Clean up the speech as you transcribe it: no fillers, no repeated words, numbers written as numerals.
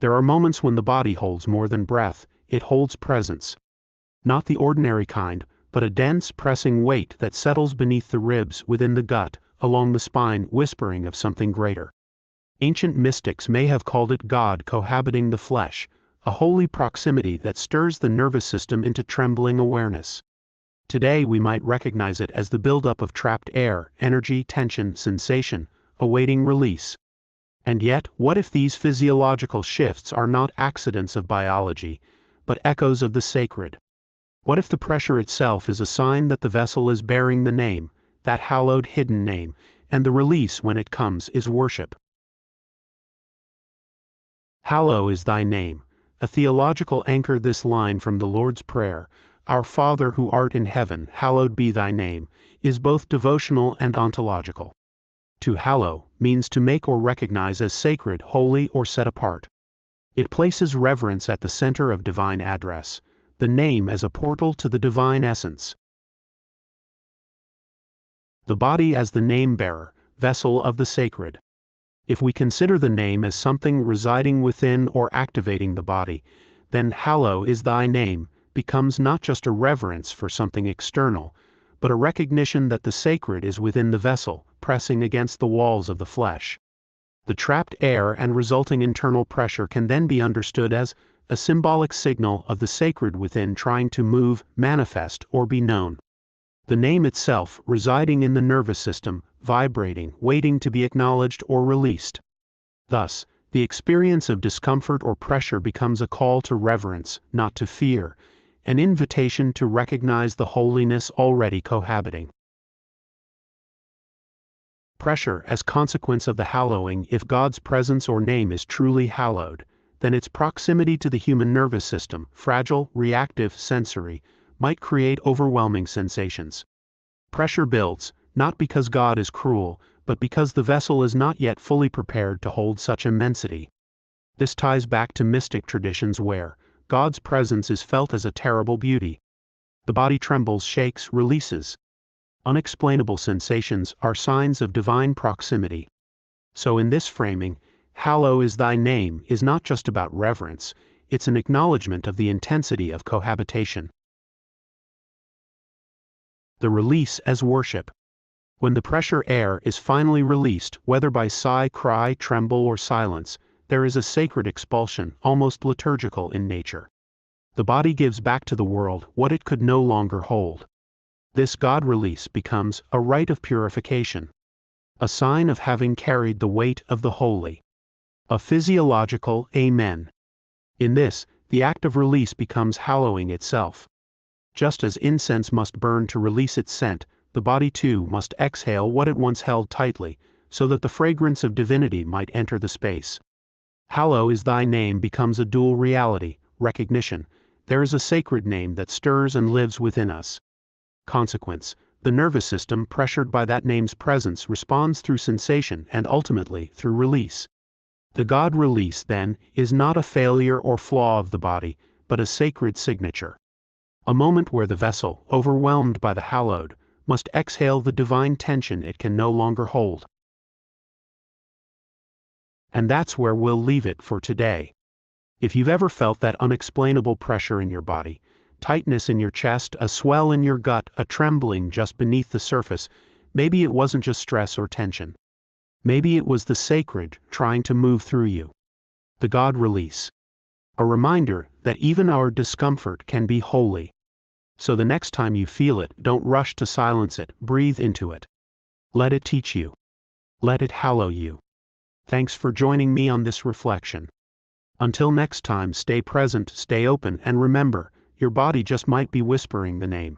There are moments when the body holds more than breath, it holds presence. Not the ordinary kind, but a dense, pressing weight that settles beneath the ribs, within the gut, along the spine, whispering of something greater. Ancient mystics may have called it God cohabiting the flesh, a holy proximity that stirs the nervous system into trembling awareness. Today we might recognize it as the buildup of trapped air, energy, tension, sensation, awaiting release. And yet, what if these physiological shifts are not accidents of biology, but echoes of the sacred? What if the pressure itself is a sign that the vessel is bearing the name, that hallowed hidden name, and the release when it comes is worship? Hallow is thy name. A theological anchor. This line from the Lord's Prayer, "Our Father who art in heaven, hallowed be thy name," is both devotional and ontological. To hallow means to make or recognize as sacred, holy, or set apart. It places reverence at the center of divine address, the name as a portal to the divine essence. The body as the name-bearer, vessel of the sacred. If we consider the name as something residing within or activating the body, then hallow is thy name becomes not just a reverence for something external, but a recognition that the sacred is within the vessel, pressing against the walls of the flesh. The trapped air and resulting internal pressure can then be understood as a symbolic signal of the sacred within trying to move, manifest, or be known. The name itself residing in the nervous system, vibrating, waiting to be acknowledged or released. Thus, the experience of discomfort or pressure becomes a call to reverence, not to fear, an invitation to recognize the holiness already cohabiting. Pressure as consequence of the hallowing. If God's presence or name is truly hallowed, then its proximity to the human nervous system, fragile, reactive, sensory, might create overwhelming sensations. Pressure builds, not because God is cruel, but because the vessel is not yet fully prepared to hold such immensity. This ties back to mystic traditions where God's presence is felt as a terrible beauty. The body trembles, shakes, releases. Unexplainable sensations are signs of divine proximity. So in this framing, hallow is thy name is not just about reverence, it's an acknowledgement of the intensity of cohabitation. The release as worship. When the pressure air is finally released, whether by sigh, cry, tremble, or silence, there is a sacred expulsion, almost liturgical in nature. The body gives back to the world what it could no longer hold. This God release becomes a rite of purification, a sign of having carried the weight of the holy. A physiological amen. In this, the act of release becomes hallowing itself. Just as incense must burn to release its scent, the body too must exhale what it once held tightly, so that the fragrance of divinity might enter the space. Hallow is thy name becomes a dual reality, recognition. There is a sacred name that stirs and lives within us. Consequence, the nervous system pressured by that name's presence responds through sensation and ultimately through release. The God release, then, is not a failure or flaw of the body, but a sacred signature. A moment where the vessel, overwhelmed by the hallowed, must exhale the divine tension it can no longer hold. And that's where we'll leave it for today. If you've ever felt that unexplainable pressure in your body, tightness in your chest, a swell in your gut, a trembling just beneath the surface, maybe it wasn't just stress or tension. Maybe it was the sacred trying to move through you. The God release. A reminder that even our discomfort can be holy. So the next time you feel it, don't rush to silence it, breathe into it. Let it teach you. Let it hallow you. Thanks for joining me on this reflection. Until next time, stay present, stay open, and remember, your body just might be whispering the name.